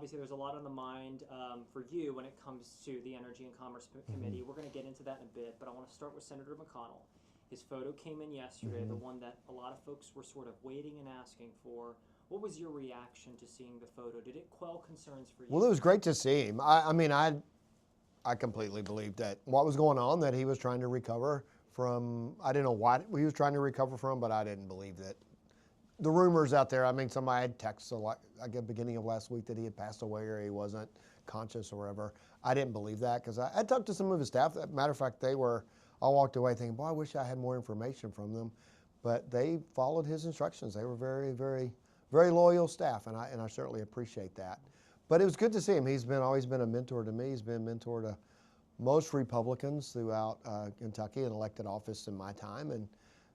obviously there's a lot on the mind for you when it comes to the Energy and Commerce Committee. We're going to get into that in a bit, but I want to start with Senator McConnell. His photo came in yesterday, the one that a lot of folks were sort of waiting and asking for. What was your reaction to seeing the photo? Did it quell concerns for you? Well, it was great to see him. I completely believed that what was going on, that he was trying to recover from, I didn't know what he was trying to recover from, but I didn't believe that. The rumors out there, I mean, somebody had texted like at the beginning of last week that he had passed away or he wasn't conscious or whatever. I didn't believe that because I talked to some of his staff. Matter of fact, I walked away thinking, boy, I wish I had more information from them. But they followed his instructions. They were very, very, very loyal staff, and I certainly appreciate that. But it was good to see him. He's always been a mentor to me. He's been a mentor to most Republicans throughout Kentucky in elected office in my time. And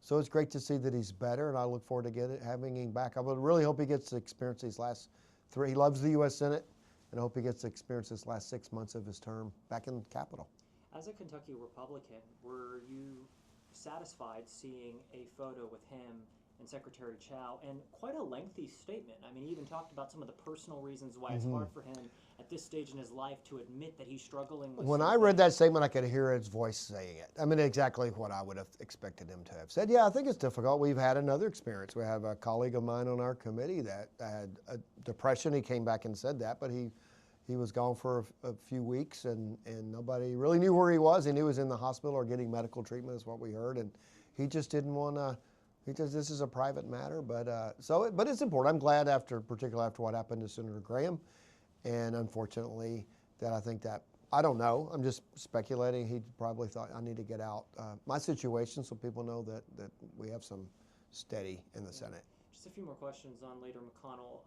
so it's great to see that he's better, and I look forward to having him back. I would really hope he gets to experience these last three. He loves the U.S. Senate, and I hope he gets to experience this last 6 months of his term back in the Capitol. As a Kentucky Republican, were you satisfied seeing a photo with him and Secretary Chow, and quite a lengthy statement? I mean, he even talked about some of the personal reasons why it's hard for him at this stage in his life to admit that he's struggling with When something. I read that statement, I could hear his voice saying it. I mean, exactly what I would have expected him to have said. Yeah, I think it's difficult. We've had another experience. We have a colleague of mine on our committee that had a depression. He came back and said that, but he was gone for a few weeks, and nobody really knew where he was. He knew he was in the hospital or getting medical treatment is what we heard, and he just didn't want to. This is a private matter, but it's important. I'm glad particularly after what happened to Senator Graham, and unfortunately I don't know. I'm just speculating. He probably thought I need to get out my situation so people know that we have some steady in the Senate. Just a few more questions on later McConnell.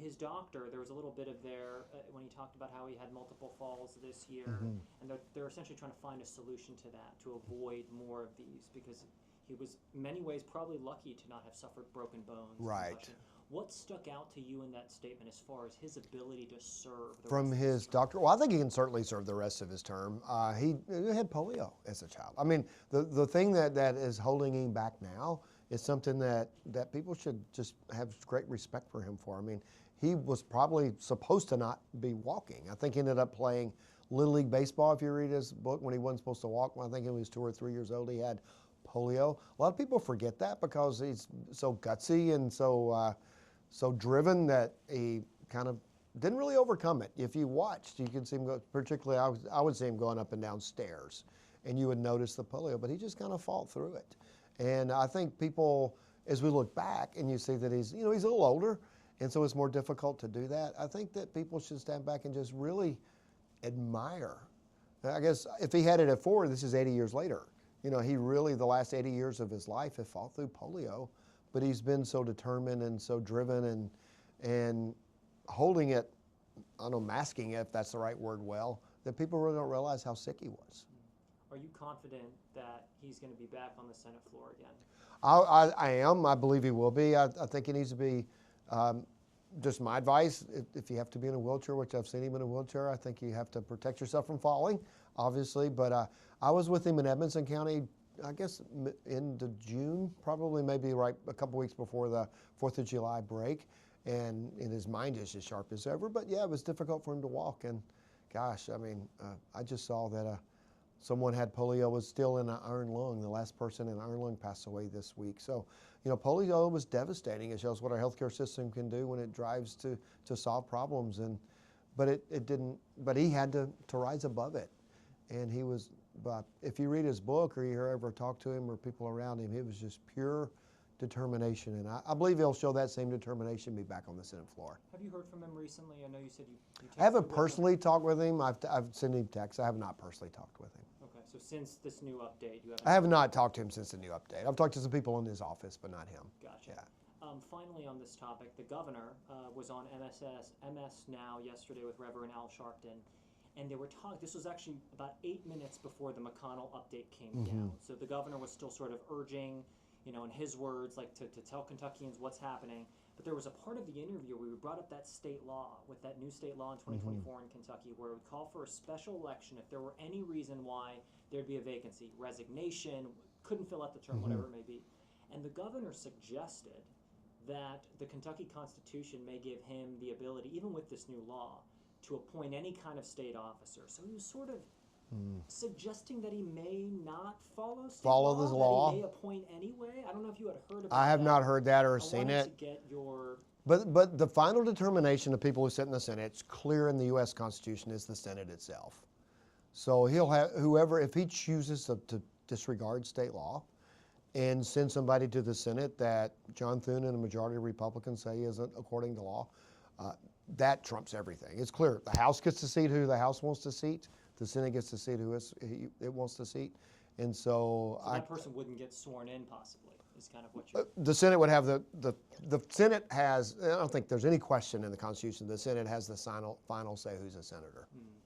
His doctor, there was a little bit of there when he talked about how he had multiple falls this year, and they're essentially trying to find a solution to that to avoid more of these, because he was in many ways probably lucky to not have suffered broken bones. Right. What stuck out to you in that statement as far as his ability to serve from his doctor? Well, I think he can certainly serve the rest of his term. He had polio as a child. I mean, the thing that is holding him back now is something that people should just have great respect for him for. I mean, he was probably supposed to not be walking. I think he ended up playing Little League Baseball, if you read his book, when he wasn't supposed to walk. When I think he was 2 or 3 years old, he had polio. A lot of people forget that because he's so gutsy and so driven that he kind of didn't really overcome it. If you watched, you could see him go, particularly I would see him going up and down stairs, and you would notice the polio, but he just kind of fought through it. And I think people, as we look back and you see that he's a little older, and so it's more difficult to do that, I think that people should stand back and just really admire. I guess if he had it at 4, this is 80 years later. He really, the last 80 years of his life, has fought through polio, but he's been so determined and so driven and holding it, I don't know, masking it, if that's the right word, well, that people really don't realize how sick he was. Are you confident that he's going to be back on the Senate floor again? I am. I believe he will be. I think he needs to be, just my advice, if you have to be in a wheelchair, which I've seen him in a wheelchair, I think you have to protect yourself from falling, obviously. But I was with him in Edmonson County, I guess, into June, probably maybe right a couple weeks before the 4th of July break. And his mind is as sharp as ever. But, yeah, it was difficult for him to walk. And, gosh, I mean, I just saw that someone had polio, was still in an iron lung. The last person in an iron lung passed away this week. So, polio was devastating. It shows what our healthcare system can do when it drives to solve problems. But it didn't. But he had to rise above it. And he was. But if you read his book or you ever talk to him or people around him, it was just pure determination. And I believe he'll show that same determination, be back on the Senate floor. Have you heard from him recently? I know you said you I haven't personally talked with him. I've sent him texts. I have not personally talked with him. Okay, so since this new update, you haven't... I have not talked to him since the new update. I've talked to some people in his office, but not him. Gotcha. Yeah. Finally, on this topic, the governor was on MS Now yesterday with Reverend Al Sharpton, and they were talking. This was actually about 8 minutes before the McConnell update came down. So the governor was still sort of urging, in his words, like to tell Kentuckians what's happening. But there was a part of the interview where we brought up that state law, with that new state law in 2024 in Kentucky, where it would call for a special election if there were any reason why there'd be a vacancy, resignation, couldn't fill out the term, whatever it may be. And the governor suggested that the Kentucky Constitution may give him the ability, even with this new law, to appoint any kind of state officer. So he was sort of suggesting that he may not follow this law. that he may appoint anyway. I don't know if you had heard about that. I have not heard that or seen I it. wanted to get your... But the final determination of people who sit in the Senate, it's clear in the U.S. Constitution, is the Senate itself. So he'll have whoever, if he chooses to disregard state law and send somebody to the Senate that John Thune and a majority of Republicans say isn't according to law, that trumps everything. It's clear. The House gets to seat who the House wants to seat. The Senate gets to seat who it wants to seat. And so that person wouldn't get sworn in, possibly, is kind of what you're... the Senate would have the Senate has, I don't think there's any question in the Constitution, the Senate has the final say who's a senator.